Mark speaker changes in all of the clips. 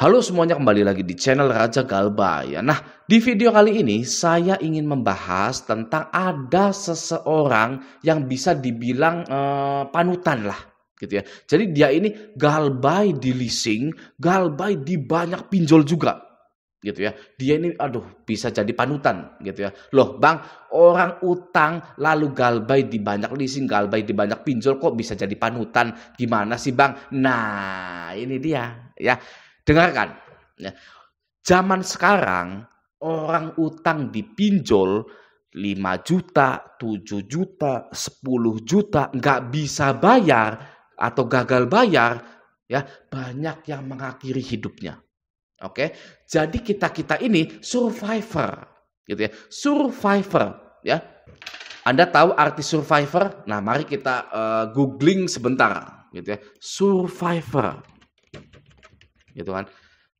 Speaker 1: Halo semuanya, kembali lagi di channel Raja Galbay. Nah, di video kali ini saya ingin membahas tentang ada seseorang yang bisa dibilang panutan lah gitu ya. Jadi dia ini Galbay di leasing, Galbay di banyak pinjol juga gitu ya. Dia ini bisa jadi panutan gitu ya. Loh Bang, orang utang lalu Galbay di banyak leasing, Galbay di banyak pinjol, kok bisa jadi panutan? Gimana sih Bang? Nah, ini dia ya. Dengarkan, ya. Zaman sekarang orang utang di pinjol 5 juta, 7 juta, 10 juta nggak bisa bayar atau gagal bayar, ya banyak yang mengakhiri hidupnya. Oke, jadi kita ini survivor, gitu ya, survivor, ya. Anda tahu arti survivor? Nah, mari kita googling sebentar, gitu ya, survivor. Gitu kan,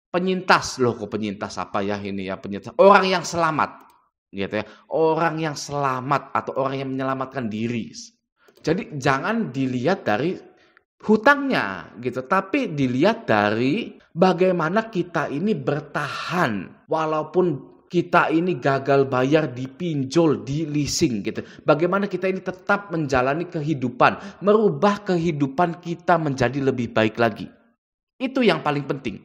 Speaker 1: penyintas. Loh kok penyintas, apa ya ini ya, penyintas orang yang selamat gitu ya, orang yang selamat atau orang yang menyelamatkan diri. Jadi jangan dilihat dari hutangnya gitu, tapi dilihat dari bagaimana kita ini bertahan walaupun kita ini gagal bayar di pinjol, di leasing gitu. Bagaimana kita ini tetap menjalani kehidupan, merubah kehidupan kita menjadi lebih baik lagi. Itu yang paling penting,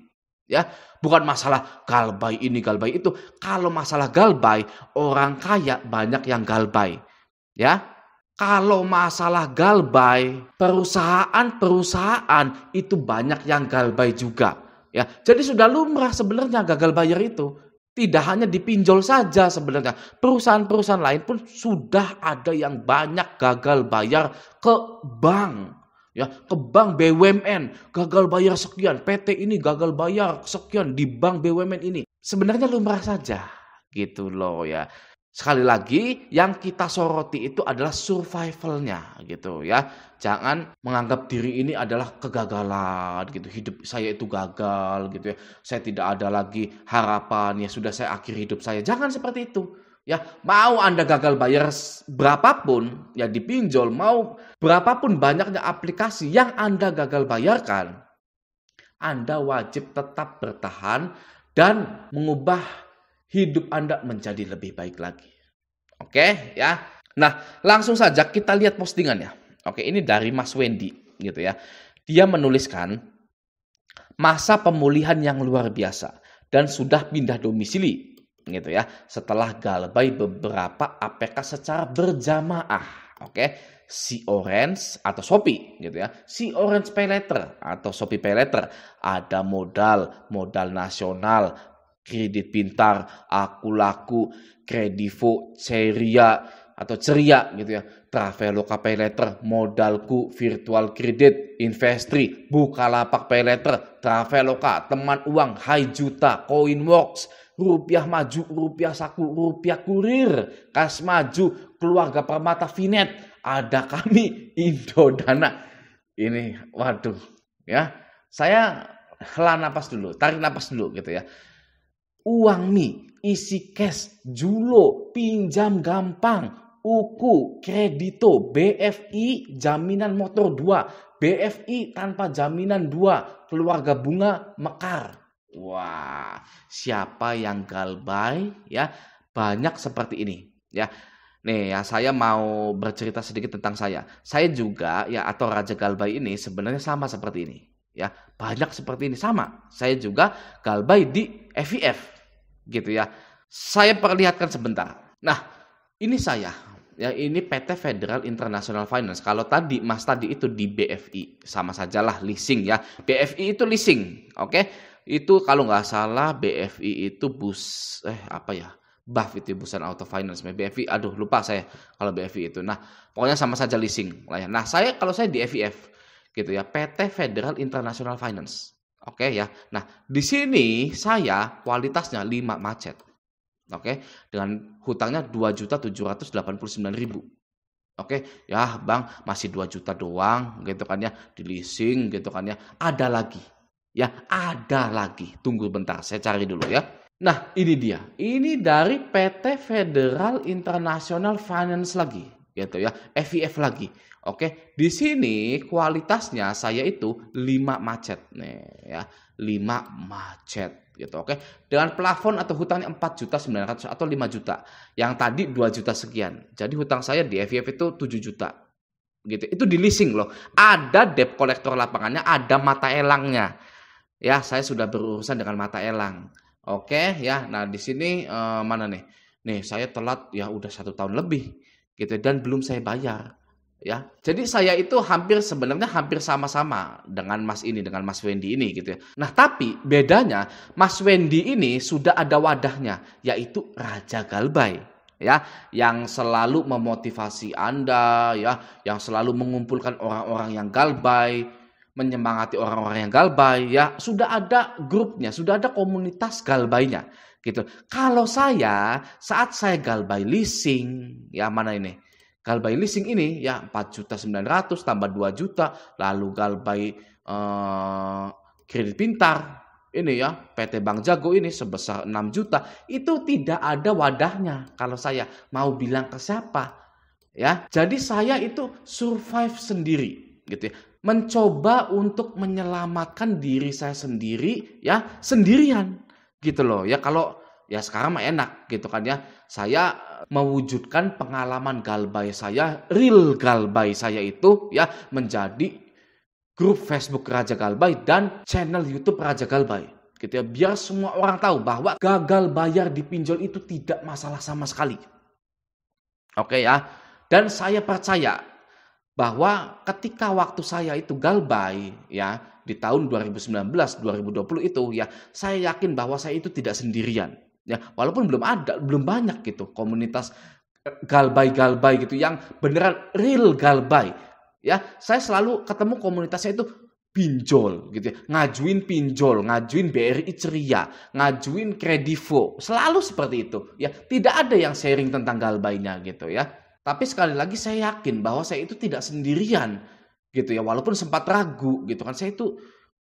Speaker 1: ya. Bukan masalah Galbay ini, Galbay itu. Kalau masalah Galbay, orang kaya banyak yang Galbay, ya. Kalau masalah Galbay, perusahaan-perusahaan itu banyak yang Galbay juga, ya. Jadi sudah lumrah sebenarnya gagal bayar itu. Tidak hanya dipinjol saja sebenarnya. Perusahaan-perusahaan lain pun sudah ada yang banyak gagal bayar ke bank. Ya, ke bank BUMN gagal bayar sekian, PT ini gagal bayar sekian di bank BUMN ini. Sebenarnya lumrah saja gitu loh ya. Sekali lagi yang kita soroti itu adalah survivalnya gitu ya. Jangan menganggap diri ini adalah kegagalan gitu. Hidup saya itu gagal gitu ya. Saya tidak ada lagi harapan, ya sudah saya akhiri hidup saya. Jangan seperti itu. Ya, mau Anda gagal bayar berapapun, ya dipinjol, mau berapapun banyaknya aplikasi yang Anda gagal bayarkan, Anda wajib tetap bertahan dan mengubah hidup Anda menjadi lebih baik lagi. Oke, ya. Nah, langsung saja kita lihat postingannya. Oke, ini dari Mas Wendy gitu ya. Dia menuliskan masa pemulihan yang luar biasa dan sudah pindah domisili gitu ya, setelah Galbay beberapa APK secara berjamaah. Oke, si Orange atau Shopee gitu ya, si Orange Pay Later atau Shopee Pay Later, ada modal nasional, kredit pintar, Aku Laku, Kredivo, Ceria atau Ceria gitu ya, Traveloka Pay Later, Modalku, Virtual Kredit, Investri, Bukalapak Pay Later, Traveloka, Teman Uang, Hai Juta, Coinworks, Rupiah Maju, Rupiah Saku, Rupiah Kurir, Kas Maju, Keluarga Permata, Finet, ada kami, Indodana. Ini waduh ya. Saya hela napas dulu, tarik napas dulu gitu ya. Uang Mi, isi cash, Julo, pinjam gampang, Uku, Kredito, BFI, jaminan motor 2, BFI tanpa jaminan 2, keluarga bunga, Mekar. Wah, siapa yang Galbay ya? Banyak seperti ini ya. Nih ya, saya mau bercerita sedikit tentang saya. Saya juga ya, atau Raja Galbay ini sebenarnya sama seperti ini ya. Banyak seperti ini sama. Saya juga Galbay di FIF gitu ya. Saya perlihatkan sebentar. Nah, ini saya. Ya, ini PT Federal International Finance. Kalau tadi Mas tadi itu di BFI, sama sajalah leasing ya. BFI itu leasing, oke? Itu kalau nggak salah BFI itu BAF itu Busan Auto Finance. BFI, aduh lupa saya kalau BFI itu. Nah, pokoknya sama saja leasing lah ya. Nah, kalau saya di FIF gitu ya, PT Federal International Finance. Oke ya. Nah, di sini saya kualitasnya 5 macet. Oke, dengan hutangnya 2.789.000. Oke, ya Bang, masih 2 juta doang gitu kan ya, di leasing gitu kan ya. Ada lagi. Ya, ada lagi. Tunggu bentar, saya cari dulu ya. Nah, ini dia. Ini dari PT Federal International Finance lagi, gitu ya. FIF lagi. Oke, di sini kualitasnya saya itu 5 macet nih ya, 5 macet gitu, oke. Dengan plafon atau hutangnya 4.900.000 atau 5 juta. Yang tadi 2 juta sekian. Jadi hutang saya di FIF itu 7 juta gitu. Itu di leasing loh. Ada debt collector lapangannya, ada mata elangnya. Ya, saya sudah berurusan dengan mata elang. Oke ya. Nah, di sini mana nih? Nih, saya telat ya udah 1 tahun lebih gitu dan belum saya bayar. Ya, jadi saya itu sebenarnya hampir sama-sama dengan dengan Mas Wendy ini gitu ya. Nah, tapi bedanya Mas Wendy ini sudah ada wadahnya, yaitu Raja Galbay ya, yang selalu memotivasi Anda ya, yang selalu mengumpulkan orang-orang yang galbay, menyemangati orang-orang yang galbay ya, sudah ada grupnya, sudah ada komunitas galbaynya gitu. Kalau saya saat saya galbay leasing ya, mana ini? Galbay leasing ini ya 4.900.000 tambah 2 juta, lalu galbay kredit pintar ini ya PT Bank Jago ini sebesar 6 juta, itu tidak ada wadahnya kalau saya mau bilang ke siapa ya. Jadi saya itu survive sendiri gitu ya. Mencoba untuk menyelamatkan diri saya sendiri ya, sendirian gitu loh ya. Kalau ya sekarang mah enak gitu kan ya. Saya mewujudkan pengalaman galbay saya, real galbay saya itu ya, menjadi grup Facebook Raja Galbay dan channel YouTube Raja Galbay gitu ya. Biar semua orang tahu bahwa gagal bayar di pinjol itu tidak masalah sama sekali. Oke ya. Dan saya percaya bahwa ketika waktu saya itu galbay ya di tahun 2019, 2020 itu ya, saya yakin bahwa saya itu tidak sendirian. Ya, walaupun belum banyak gitu komunitas galbay-galbay gitu yang beneran real galbay. Ya, saya selalu ketemu komunitasnya itu pinjol gitu ya. Ngajuin pinjol, ngajuin BRI Ceria, ngajuin Kredivo, selalu seperti itu. Ya, tidak ada yang sharing tentang galbaynya gitu ya. Tapi sekali lagi saya yakin bahwa saya itu tidak sendirian gitu ya. Walaupun sempat ragu gitu kan, saya itu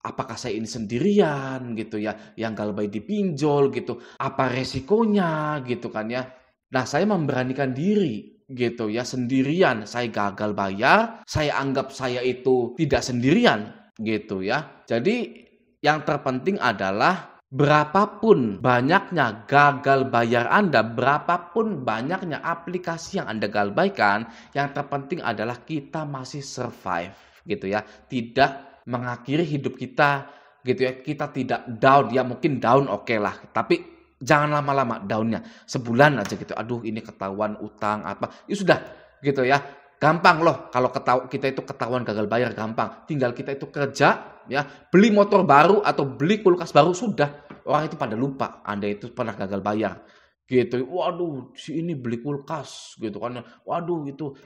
Speaker 1: apakah saya ini sendirian gitu ya, yang galbay dipinjol gitu, apa resikonya gitu kan ya. Nah, saya memberanikan diri gitu ya, sendirian. Saya gagal bayar, saya anggap saya itu tidak sendirian gitu ya. Jadi yang terpenting adalah berapapun banyaknya gagal bayar Anda, berapapun banyaknya aplikasi yang Anda galbaikan, yang terpenting adalah kita masih survive gitu ya. Tidak mengakhiri hidup kita gitu ya. Kita tidak down, ya mungkin down oke lah, tapi jangan lama-lama downnya, sebulan aja gitu. Aduh ini ketahuan utang apa, ya sudah gitu ya. Gampang loh kalau kita itu ketahuan gagal bayar, gampang. Tinggal kita itu kerja ya, beli motor baru atau beli kulkas baru, sudah orang itu pada lupa Anda itu pernah gagal bayar gitu. Waduh si ini beli kulkas gitu kan, waduh itu.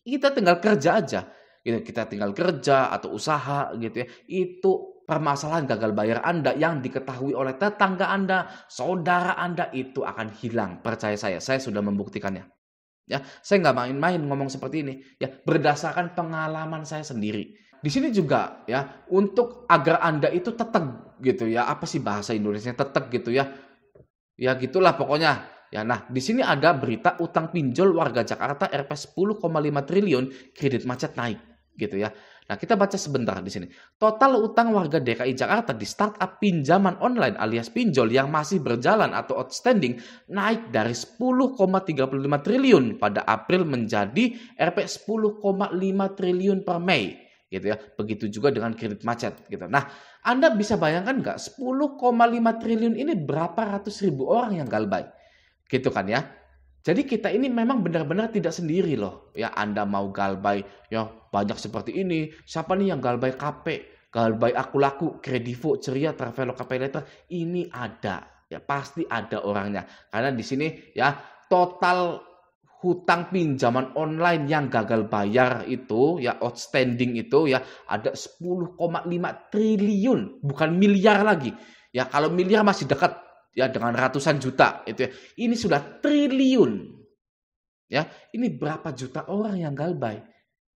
Speaker 1: Kita tinggal kerja aja gitu, kita tinggal kerja atau usaha gitu ya. Itu permasalahan gagal bayar Anda yang diketahui oleh tetangga Anda, saudara Anda, itu akan hilang. Percaya saya sudah membuktikannya. Ya, saya nggak main-main ngomong seperti ini. Ya, berdasarkan pengalaman saya sendiri. Di sini juga ya, untuk agar Anda itu teteg gitu ya. Apa sih bahasa Indonesia teteg gitu ya? Ya gitulah pokoknya. Ya, nah di sini ada berita utang pinjol warga Jakarta Rp 10,5 triliun, kredit macet naik gitu ya. Nah, kita baca sebentar di sini. Total utang warga DKI Jakarta di startup pinjaman online alias pinjol yang masih berjalan atau outstanding naik dari 10,35 triliun pada April menjadi Rp 10,5 triliun per Mei gitu ya. Begitu juga dengan kredit macet gitu. Nah, Anda bisa bayangkan nggak 10,5 triliun ini berapa ratus ribu orang yang galbay gitu kan ya. Jadi kita ini memang benar-benar tidak sendiri loh. Ya, Anda mau galbay ya banyak seperti ini. Siapa nih yang galbay KP, galbay Aku Laku, Kredivo, Ceria, Traveloka Paylater? Ini ada. Ya, pasti ada orangnya. Karena di sini ya total hutang pinjaman online yang gagal bayar itu ya, outstanding itu ya ada 10,5 triliun, bukan miliar lagi. Ya, kalau miliar masih dekat ya dengan ratusan juta itu ya. Ini sudah triliun. Ya, ini berapa juta orang yang galbay?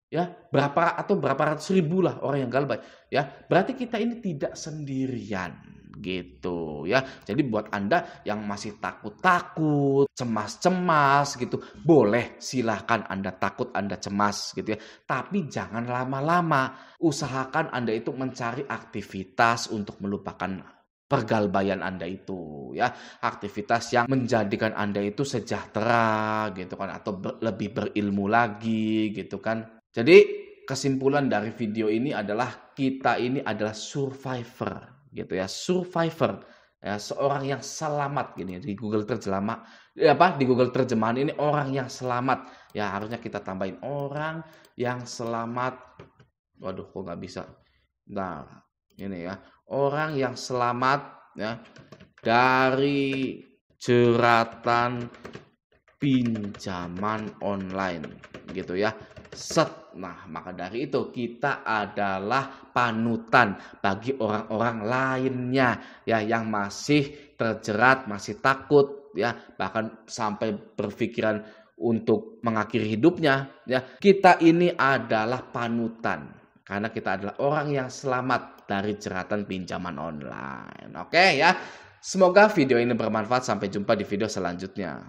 Speaker 1: Ya, berapa ratus ribu lah orang yang galbay. Ya, berarti kita ini tidak sendirian gitu ya. Jadi buat Anda yang masih takut-takut, cemas-cemas gitu, boleh silahkan Anda takut, Anda cemas gitu ya. Tapi jangan lama-lama. Usahakan Anda itu mencari aktivitas untuk melupakan pergalbaian Anda itu ya. Aktivitas yang menjadikan Anda itu sejahtera gitu kan, atau lebih berilmu lagi gitu kan. Jadi kesimpulan dari video ini adalah kita ini adalah survivor gitu ya, survivor ya, seorang yang selamat gini di Google terjemah di Google terjemahan ini orang yang selamat ya, harusnya kita tambahin orang yang selamat. Waduh, kok nggak bisa. Nah, ini ya, orang yang selamat ya dari jeratan pinjaman online gitu ya. Nah, maka dari itu kita adalah panutan bagi orang-orang lainnya ya yang masih terjerat, masih takut ya, bahkan sampai berpikiran untuk mengakhiri hidupnya ya. Kita ini adalah panutan karena kita adalah orang yang selamat dari jeratan pinjaman online. Oke ya. Semoga video ini bermanfaat. Sampai jumpa di video selanjutnya.